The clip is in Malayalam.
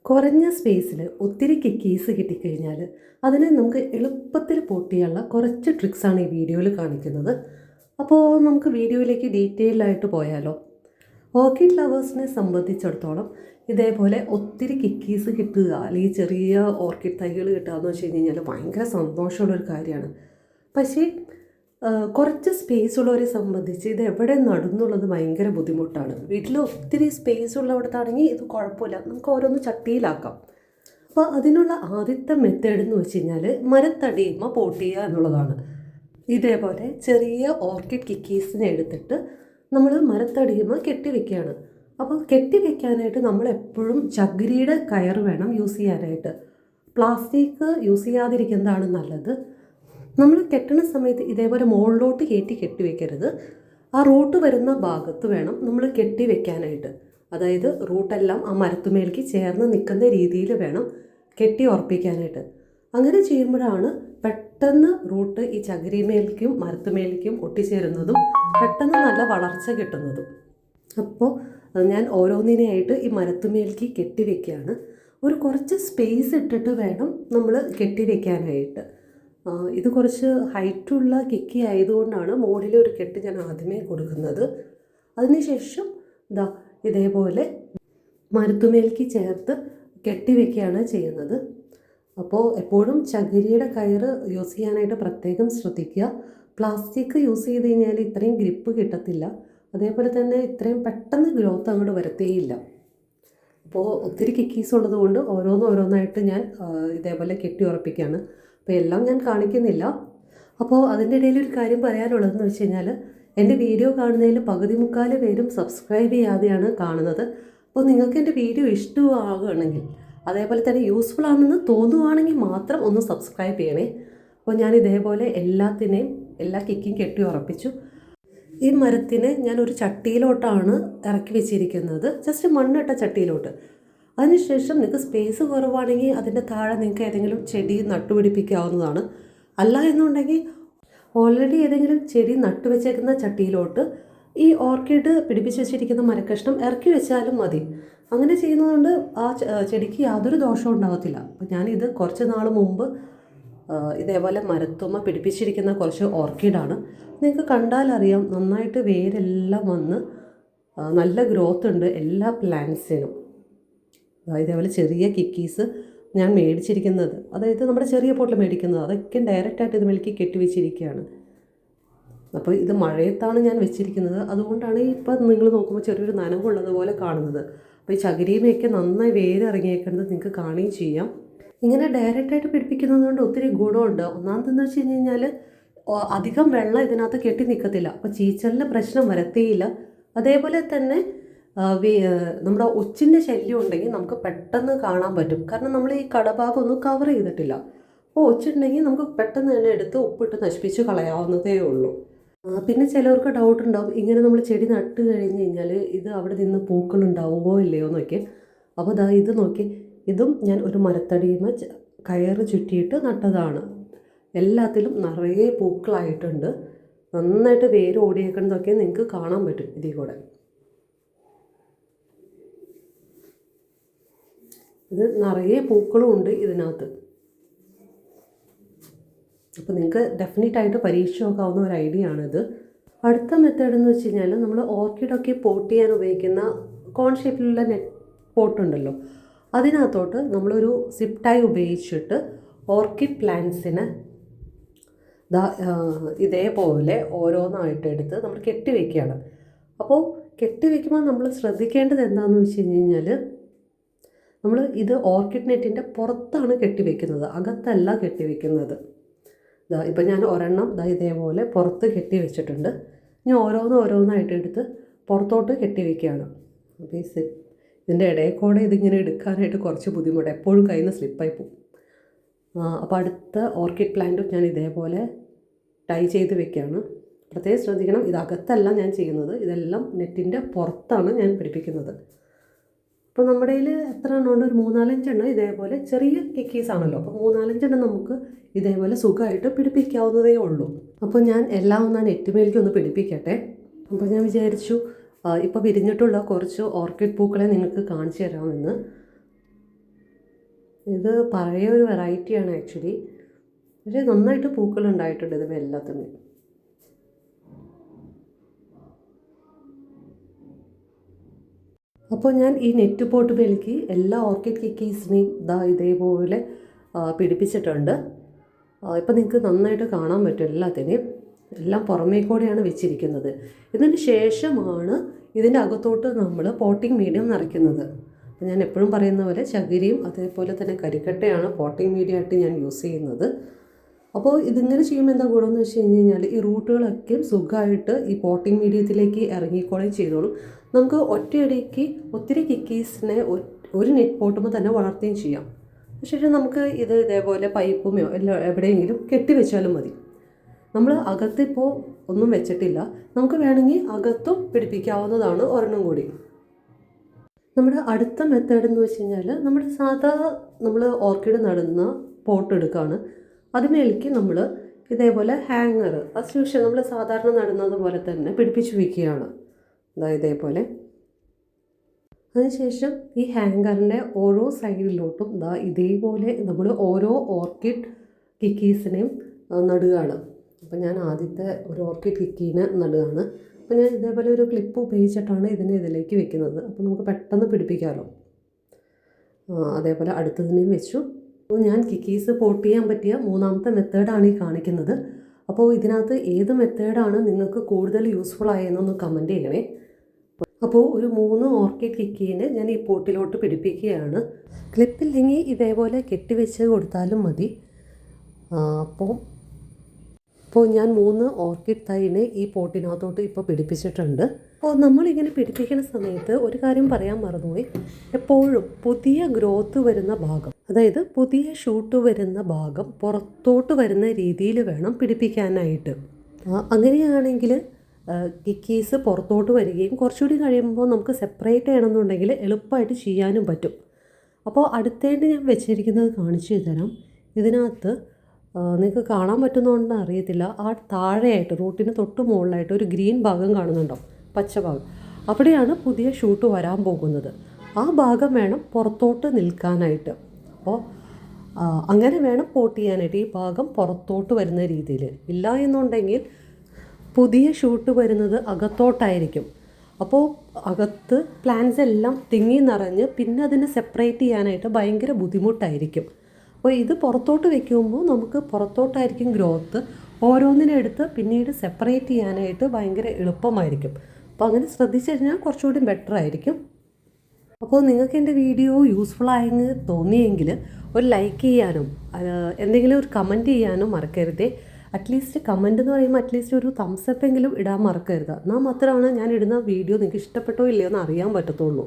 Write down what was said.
കുറഞ്ഞ സ്പേസിൽ ഒത്തിരി കിക്കീസ് കിട്ടിക്കഴിഞ്ഞാൽ അതിനെ നമുക്ക് എളുപ്പത്തിൽ പോട്ട് ചെയ്യാനുള്ള കുറച്ച് ട്രിക്സാണ് ഈ വീഡിയോയിൽ കാണിക്കുന്നത്. അപ്പോൾ നമുക്ക് വീഡിയോയിലേക്ക് ഡീറ്റെയിൽഡായിട്ട് പോയാലോ. ഓർക്കിഡ് ലവേഴ്സിനെ സംബന്ധിച്ചിടത്തോളം ഇതേപോലെ ഒത്തിരി കിക്കീസ് കിട്ടുക അല്ലെങ്കിൽ ചെറിയ ഓർക്കിഡ് തൈകൾ കിട്ടുക എന്ന് വെച്ച് കഴിഞ്ഞാൽ ഭയങ്കര സന്തോഷമുള്ളൊരു കാര്യമാണ്. പക്ഷേ കുറച്ച് സ്പേസ് ഉള്ളവരെ സംബന്ധിച്ച് ഇത് എവിടെ നടുന്നുള്ളത് ഭയങ്കര ബുദ്ധിമുട്ടാണ്. വീട്ടിൽ ഒത്തിരി സ്പേസ് ഉള്ളവിടത്താണെങ്കിൽ ഇത് കുഴപ്പമില്ല, നമുക്ക് ഓരോന്ന് ചട്ടിയിലാക്കാം. അപ്പോൾ അതിനുള്ള ആദ്യത്തെ മെത്തേഡ് എന്ന് വെച്ച് കഴിഞ്ഞാൽ മരത്തടിയുമ്മ പോട്ട് ചെയ്യുക എന്നുള്ളതാണ്. ഇതേപോലെ ചെറിയ ഓർക്കിഡ് കിക്കീസിനെ എടുത്തിട്ട് നമ്മൾ മരത്തടിയുമ്മ കെട്ടിവെക്കുകയാണ്. അപ്പോൾ കെട്ടിവെക്കാനായിട്ട് നമ്മൾ എപ്പോഴും ചകിരിയുടെ കയർ വേണം യൂസ് ചെയ്യാനായിട്ട്. പ്ലാസ്റ്റിക് യൂസ് ചെയ്യാതിരിക്കുന്നതാണ് നല്ലത്. നമ്മൾ കെട്ടുന്ന സമയത്ത് ഇതേപോലെ മുകളിലോട്ട് കെട്ടിവെക്കരുത്. ആ റൂട്ട് വരുന്ന ഭാഗത്ത് വേണം നമ്മൾ കെട്ടിവെക്കാനായിട്ട്. അതായത് റൂട്ടെല്ലാം ആ മരത്തുമേലേക്ക് ചേർന്ന് നിൽക്കുന്ന രീതിയിൽ വേണം കെട്ടി ഉറപ്പിക്കാനായിട്ട്. അങ്ങനെ ചെയ്യുമ്പോഴാണ് പെട്ടെന്ന് റൂട്ട് ഈ ചകിരിമേലേക്കും മരത്തുമേലേക്കും ഒട്ടിച്ചേരുന്നതും പെട്ടെന്ന് നല്ല വളർച്ച കിട്ടുന്നതും. അപ്പോൾ ഞാൻ ഓരോന്നിനെയായിട്ട് ഈ മരത്തുമേലേക്ക് കെട്ടിവെക്കുകയാണ്. ഒരു കുറച്ച് സ്പേസ് ഇട്ടിട്ട് വേണം നമ്മൾ കെട്ടിവെക്കാനായിട്ട്. ഇത് കുറച്ച് ഹൈറ്റുള്ള കിക്കി ആയതുകൊണ്ടാണ് മുകളിലൊരു കെട്ട് ഞാൻ ആദ്യമേ കൊടുക്കുന്നത്. അതിനുശേഷം ഇതേപോലെ മരത്തുമേലേക്ക് ചേർത്ത് കെട്ടിവെക്കുകയാണ് ചെയ്യുന്നത്. അപ്പോൾ എപ്പോഴും ചകിരിയുടെ കയറ് യൂസ് ചെയ്യാനായിട്ട് പ്രത്യേകം ശ്രദ്ധിക്കുക. പ്ലാസ്റ്റിക് യൂസ് ചെയ്ത് കഴിഞ്ഞാൽ ഇത്രയും ഗ്രിപ്പ് കിട്ടത്തില്ല. അതേപോലെ തന്നെ ഇത്രയും പെട്ടെന്ന് ഗ്രോത്ത് അങ്ങോട്ട് വരത്തേയില്ല. അപ്പോൾ ഒത്തിരി കിക്കീസ് ഉള്ളതുകൊണ്ട് ഓരോന്നായിട്ട് ഞാൻ ഇതേപോലെ കെട്ടി ഉറപ്പിക്കുകയാണ്. അപ്പോൾ എല്ലാം ഞാൻ കാണിക്കുന്നില്ല. അപ്പോൾ അതിൻ്റെ ഇടയിൽ ഒരു കാര്യം പറയാനുള്ളതെന്ന് വെച്ച് കഴിഞ്ഞാൽ എൻ്റെ വീഡിയോ കാണുന്നതിൽ പകുതി മുക്കാൽ പേരും സബ്സ്ക്രൈബ് ചെയ്യാതെയാണ് കാണുന്നത്. അപ്പോൾ നിങ്ങൾക്ക് എൻ്റെ വീഡിയോ ഇഷ്ടമാകുകയാണെങ്കിൽ അതേപോലെ തന്നെ യൂസ്ഫുൾ ആണെന്ന് തോന്നുവാണെങ്കിൽ മാത്രം ഒന്ന് സബ്സ്ക്രൈബ് ചെയ്യണേ. അപ്പോൾ ഞാൻ ഇതേപോലെ എല്ലാ കിക്കും കെട്ടി ഉറപ്പിച്ചു. ഈ മരത്തിനെ ഞാൻ ഒരു ചട്ടിയിലോട്ടാണ് ഇറക്കി വെച്ചിരിക്കുന്നത്, ജസ്റ്റ് മണ്ണിട്ട ചട്ടിയിലോട്ട്. അതിനുശേഷം നിങ്ങൾക്ക് സ്പേസ് കുറവാണെങ്കിൽ അതിൻ്റെ താഴെ നിങ്ങൾക്ക് ഏതെങ്കിലും ചെടി നട്ടുപിടിപ്പിക്കാവുന്നതാണ്. അല്ല എന്നുണ്ടെങ്കിൽ ഓൾറെഡി ഏതെങ്കിലും ചെടി നട്ടുവെച്ചേക്കുന്ന ചട്ടിയിലോട്ട് ഈ ഓർക്കിഡ് പിടിപ്പിച്ച് വെച്ചിരിക്കുന്ന മരക്കഷ്ണം ഇറക്കി വെച്ചാലും മതി. അങ്ങനെ ചെയ്യുന്നതുകൊണ്ട് ആ ചെടിക്ക് യാതൊരു ദോഷവും ഉണ്ടാകത്തില്ല. അപ്പോൾ ഞാനിത് കുറച്ച് നാൾ മുമ്പ് ഇതേപോലെ മരത്തുമ്മ പിടിപ്പിച്ചിരിക്കുന്ന കുറച്ച് ഓർക്കിഡാണ്. നിങ്ങൾക്ക് കണ്ടാൽ അറിയാം, നന്നായിട്ട് വേരെല്ലാം വന്ന് നല്ല ഗ്രോത്ത് ഉണ്ട് എല്ലാ പ്ലാന്റ്സിനും. ഇതേപോലെ ചെറിയ കിക്കീസ് ഞാൻ മേടിച്ചിരിക്കുന്നത്, അതായത് നമ്മുടെ ചെറിയ പോട്ടിൽ മേടിക്കുന്നത്, അതൊക്കെ ഡയറക്റ്റായിട്ട് ഇത് മേലേക്ക് കെട്ടിവെച്ചിരിക്കുകയാണ്. അപ്പോൾ ഇത് മഴയത്താണ് ഞാൻ വെച്ചിരിക്കുന്നത്, അതുകൊണ്ടാണ് ഇപ്പം നിങ്ങൾ നോക്കുമ്പോൾ ചെറിയൊരു നനവുള്ളതുപോലെ കാണുന്നത്. അപ്പോൾ ഈ ചകിരിയുമൊക്കെ നന്നായി വേരിറങ്ങിയേക്കുന്നത് നിങ്ങൾക്ക് കാണുകയും ചെയ്യാം. ഇങ്ങനെ ഡയറക്റ്റായിട്ട് പിടിപ്പിക്കുന്നത് കൊണ്ട് ഒത്തിരി ഗുണമുണ്ട്. ഒന്നാമതെന്ന് വെച്ച് കഴിഞ്ഞാൽ അധികം വെള്ളം ഇതിനകത്ത് കെട്ടി നിൽക്കത്തില്ല, അപ്പോൾ ചീച്ചലിൻ്റെ പ്രശ്നം വരത്തേയില്ല. അതേപോലെ തന്നെ നമ്മുടെ ഒച്ചിൻ്റെ ശല്യം ഉണ്ടെങ്കിൽ നമുക്ക് പെട്ടെന്ന് കാണാൻ പറ്റും. കാരണം നമ്മൾ ഈ കടഭാഗം ഒന്നും കവർ ചെയ്തിട്ടില്ല. അപ്പോൾ ഒച്ചുണ്ടെങ്കിൽ നമുക്ക് പെട്ടെന്ന് തന്നെ എടുത്ത് ഉപ്പിട്ട് നശിപ്പിച്ച് കളയാവുന്നതേ ഉള്ളൂ. പിന്നെ ചിലവർക്ക് ഡൗട്ട് ഉണ്ടാവും, ഇങ്ങനെ നമ്മൾ ചെടി നട്ട് കഴിഞ്ഞ് കഴിഞ്ഞാൽ ഇത് അവിടെ നിന്ന് പൂക്കളുണ്ടാവുമോ ഇല്ലയോ എന്നൊക്കെ. അപ്പോൾ ഇത് നോക്കി, ഇതും ഞാൻ ഒരു മരത്തടിയുമ കയറ് ചുറ്റിയിട്ട് നട്ടതാണ്. എല്ലാത്തിലും നിറയെ പൂക്കളായിട്ടുണ്ട്. നന്നായിട്ട് വേര് ഓടിയേക്കുന്നതൊക്കെ നിങ്ങൾക്ക് കാണാൻ പറ്റും ഇതിൽ കൂടെ. ഇത് നിറയെ പൂക്കളും ഉണ്ട് ഇതിനകത്ത്. അപ്പോൾ നിങ്ങൾക്ക് ഡെഫിനറ്റായിട്ട് പരീക്ഷിച്ച് നോക്കാവുന്ന ഒരു ഐഡിയ ആണിത്. അടുത്ത മെത്തേഡ് എന്ന് വെച്ച് കഴിഞ്ഞാൽ നമ്മൾ ഓർക്കിഡൊക്കെ പോട്ട് ചെയ്യാൻ ഉപയോഗിക്കുന്ന കോൺ ഷേപ്പിലുള്ള നെറ്റ് പോട്ടുണ്ടല്ലോ, അതിനകത്തോട്ട് നമ്മളൊരു സിപ്പ് ടൈ ഉപയോഗിച്ചിട്ട് ഓർക്കിഡ് പ്ലാന്റ്സിനെ ഇതേപോലെ ഓരോന്നായിട്ട് എടുത്ത് നമ്മൾ കെട്ടിവെക്കുകയാണ്. അപ്പോൾ കെട്ടിവെക്കുമ്പോൾ നമ്മൾ ശ്രദ്ധിക്കേണ്ടത് എന്താണെന്ന് വെച്ച് കഴിഞ്ഞാൽ, നമ്മൾ ഇത് ഓർക്കിഡ് നെറ്റിൻ്റെ പുറത്താണ് കെട്ടിവെക്കുന്നത്, അകത്തല്ല കെട്ടിവെക്കുന്നത്. ഇപ്പം ഞാൻ ഒരെണ്ണം ഇതേപോലെ പുറത്ത് കെട്ടി വെച്ചിട്ടുണ്ട്. ഞാൻ ഓരോന്നായിട്ട് എടുത്ത് പുറത്തോട്ട് കെട്ടിവെക്കുകയാണ്. അപ്പോൾ ഇതിൻ്റെ ഇടയിൽ കൂടെ ഇതിങ്ങനെ എടുക്കാനായിട്ട് കുറച്ച് ബുദ്ധിമുട്ട്, എപ്പോഴും കയ്യിൽ നിന്ന് സ്ലിപ്പായി പോകും. അപ്പോൾ അടുത്ത ഓർക്കിഡ് പ്ലാന്റും ഞാൻ ഇതേപോലെ ടൈ ചെയ്ത് വെക്കുകയാണ്. പ്രത്യേകം ശ്രദ്ധിക്കണം, ഇതകത്തല്ല ഞാൻ ചെയ്യുന്നത്, ഇതെല്ലാം നെറ്റിൻ്റെ പുറത്താണ് ഞാൻ പിടിപ്പിക്കുന്നത്. അപ്പോൾ നമ്മുടെ കയ്യിൽ എത്ര എണ്ണം ഉണ്ട്, ഒരു 3-4 എണ്ണം ഇതേപോലെ ചെറിയ കിക്കീസ് ആണല്ലോ. അപ്പോൾ 3-4 എണ്ണം നമുക്ക് ഇതേപോലെ സുഖമായിട്ട് പിടിപ്പിക്കാവുന്നതേ ഉള്ളൂ. അപ്പോൾ ഞാൻ എല്ലാം ഒന്ന് നെറ്റുമേലേക്ക് ഒന്ന് പിടിപ്പിക്കട്ടെ. അപ്പോൾ ഞാൻ വിചാരിച്ചു ഇപ്പോൾ വിരിഞ്ഞിട്ടുള്ള കുറച്ച് ഓർക്കിഡ് പൂക്കളെ നിങ്ങൾക്ക് കാണിച്ചു തരാമെന്ന്. ഇത് പഴയ ഒരു വെറൈറ്റിയാണ് ആക്ച്വലി. പക്ഷേ നന്നായിട്ട് പൂക്കൾ ഉണ്ടായിട്ടുണ്ട് ഇത് എല്ലാത്തിനും. അപ്പോൾ ഞാൻ ഈ നെറ്റ് പോട്ട് മേലേക്ക് എല്ലാ ഓർക്കിഡ് കിക്കീസിനെയും ഇതേപോലെ പിടിപ്പിച്ചിട്ടുണ്ട്. ഇപ്പം നിങ്ങൾക്ക് നന്നായിട്ട് കാണാൻ പറ്റും എല്ലാത്തിനെയും. എല്ലാം പുറമേ കൂടെയാണ് വെച്ചിരിക്കുന്നത്. ഇതിന് ശേഷമാണ് ഇതിൻ്റെ അകത്തോട്ട് നമ്മൾ പോട്ടിംഗ് മീഡിയം നിറയ്ക്കുന്നത്. അപ്പോൾ ഞാൻ എപ്പോഴും പറയുന്ന പോലെ ചകിരിയും അതേപോലെ തന്നെ കരിക്കട്ടയാണ് പോട്ടിംഗ് മീഡിയം ആയിട്ട് ഞാൻ യൂസ് ചെയ്യുന്നത്. അപ്പോൾ ഇതിങ്ങനെ ചെയ്യുമ്പോൾ എന്താ ഗുണമെന്ന് വെച്ച് കഴിഞ്ഞാൽ ഈ റൂട്ടുകളൊക്കെ സുഖമായിട്ട് ഈ പോട്ടിംഗ് മീഡിയത്തിലേക്ക് ഇറങ്ങിക്കോളുകയും ചെയ്തോളും. നമുക്ക് ഒറ്റയടിക്ക് ഒത്തിരി കിക്കീസിനെ ഒരു നെറ്റ് പോട്ടുമ്പോൾ തന്നെ വളർത്തുകയും ചെയ്യാം. പക്ഷേ നമുക്ക് ഇതേപോലെ പൈപ്പുമോ എല്ലാം എവിടെയെങ്കിലും കെട്ടിവെച്ചാലും മതി. നമ്മൾ അകത്തിപ്പോൾ ഒന്നും വെച്ചിട്ടില്ല. നമുക്ക് വേണമെങ്കിൽ അകത്തും പിടിപ്പിക്കാവുന്നതാണ് ഒരെണ്ണം കൂടി. നമ്മുടെ അടുത്ത മെത്തേഡ് എന്ന് വെച്ച് കഴിഞ്ഞാൽ നമ്മുടെ നമ്മൾ ഓർക്കിഡ് നടുന്ന പോട്ട് എടുക്കുകയാണ്. അതിനേക്ക് നമ്മൾ ഇതേപോലെ ഹാങ്ങർ അസ്യൂഷ്വൽ നമ്മൾ സാധാരണ നടുന്നത് പോലെ തന്നെ പിടിപ്പിച്ച് വയ്ക്കുകയാണ്. ഇതേപോലെ. അതിനുശേഷം ഈ ഹാങ്കറിൻ്റെ ഓരോ സൈഡിലോട്ടും ഇതേപോലെ നമ്മൾ ഓരോ ഓർക്കിഡ് കിക്കീസിനെയും നടുകയാണ്. അപ്പോൾ ഞാൻ ആദ്യത്തെ ഒരു ഓർക്കിഡ് കിക്കീനെ നടുകയാണ്. അപ്പോൾ ഞാൻ ഇതേപോലെ ഒരു ക്ലിപ്പ് ഉപയോഗിച്ചിട്ടാണ് ഇതിലേക്ക് വെക്കുന്നത്. അപ്പോൾ നമുക്ക് പെട്ടെന്ന് പിടിപ്പിക്കാമല്ലോ. അതേപോലെ അടുത്തതിനെയും വെച്ചു. അപ്പോൾ ഞാൻ കിക്കീസ് പോട്ട് ചെയ്യാൻ പറ്റിയ മൂന്നാമത്തെ മെത്തേഡാണ് ഈ കാണിക്കുന്നത്. അപ്പോൾ ഇതിനകത്ത് ഏത് മെത്തേഡാണ് നിങ്ങൾക്ക് കൂടുതൽ യൂസ്ഫുൾ ആയെന്നൊന്ന് കമൻറ്റ് ചെയ്യണേ. അപ്പോൾ ഒരു 3 ഓർക്കിഡ് കിക്കീനെ ഞാൻ ഈ പോട്ടിലോട്ട് പിടിപ്പിക്കുകയാണ്. ക്ലിപ്പില്ലെങ്കിൽ ഇതേപോലെ കെട്ടിവെച്ച് കൊടുത്താലും മതി. അപ്പോൾ ഞാൻ 3 ഓർക്കിഡ് തൈനെ ഈ പോട്ടിനകത്തോട്ട് ഇപ്പോൾ പിടിപ്പിച്ചിട്ടുണ്ട്. അപ്പോൾ നമ്മളിങ്ങനെ പിടിപ്പിക്കുന്ന സമയത്ത് ഒരു കാര്യം പറയാൻ മറന്നുപോയി. എപ്പോഴും പുതിയ ഗ്രോത്ത് വരുന്ന ഭാഗം, അതായത് പുതിയ ഷൂട്ട് വരുന്ന ഭാഗം പുറത്തോട്ട് വരുന്ന രീതിയിൽ വേണം പിടിപ്പിക്കാനായിട്ട്. അങ്ങനെയാണെങ്കിൽ കിക്കീസ് പുറത്തോട്ട് വരികയും കുറച്ചുകൂടി കഴിയുമ്പോൾ നമുക്ക് സെപ്പറേറ്റ് ചെയ്യണമെന്നുണ്ടെങ്കിൽ എളുപ്പമായിട്ട് ചെയ്യാനും പറ്റും. അപ്പോൾ അടുത്തായിട്ട് ഞാൻ വെച്ചിരിക്കുന്നത് കാണിച്ചു തരാം. ഇതിനകത്ത് നിങ്ങൾക്ക് കാണാൻ പറ്റുന്നതുകൊണ്ട് അറിയത്തില്ല, ആ താഴെയായിട്ട് റൂട്ടിന് തൊട്ട് മുകളിലായിട്ട് ഒരു ഗ്രീൻ ഭാഗം കാണുന്നുണ്ടോ, പച്ച ഭാഗം. അവിടെയാണ് പുതിയ ഷൂട്ട് വരാൻ പോകുന്നത്. ആ ഭാഗം വേണം പുറത്തോട്ട് നിൽക്കാനായിട്ട്. അപ്പോൾ അങ്ങനെ വേണം പോട്ട് ചെയ്യാനായിട്ട്, ഈ ഭാഗം പുറത്തോട്ട് വരുന്ന രീതിയിൽ. ഇല്ല എന്നുണ്ടെങ്കിൽ പുതിയ ഷൂട്ട് വരുന്നത് അകത്തോട്ടായിരിക്കും. അപ്പോൾ അകത്ത് പ്ലാന്റ്സ് എല്ലാം തിങ്ങി നിറഞ്ഞ് പിന്നെ അതിനെ സെപ്പറേറ്റ് ചെയ്യാനായിട്ട് ഭയങ്കര ബുദ്ധിമുട്ടായിരിക്കും. അപ്പോൾ ഇത് പുറത്തോട്ട് വെക്കുമ്പോൾ നമുക്ക് പുറത്തോട്ടായിരിക്കും ഗ്രോത്ത്. ഓരോന്നിനെ എടുത്ത് പിന്നീട് സെപ്പറേറ്റ് ചെയ്യാനായിട്ട് ഭയങ്കര എളുപ്പമായിരിക്കും. അപ്പോൾ അങ്ങനെ ശ്രദ്ധിച്ചു കഴിഞ്ഞാൽ കുറച്ചുകൂടി ബെറ്റർ ആയിരിക്കും. അപ്പോൾ നിങ്ങൾക്ക് എൻ്റെ വീഡിയോ യൂസ്ഫുൾ ആയെന്ന് തോന്നിയെങ്കിൽ ഒരു ലൈക്ക് ചെയ്യാനും എന്തെങ്കിലും ഒരു കമൻറ്റ് ചെയ്യാനും മറക്കരുതേ. അറ്റ്ലീസ്റ്റ് കമൻറ്റ് എന്ന് പറയുമ്പോൾ അറ്റ്ലീസ്റ്റ് ഒരു തംസപ്പ് എങ്കിലും ഇടാൻ മറക്കരുത്. എന്നാൽ മാത്രമാണ് ഞാൻ ഇടുന്ന വീഡിയോ നിങ്ങൾക്ക് ഇഷ്ടപ്പെട്ടോ ഇല്ലയോ എന്ന് അറിയാൻ പറ്റത്തുള്ളൂ.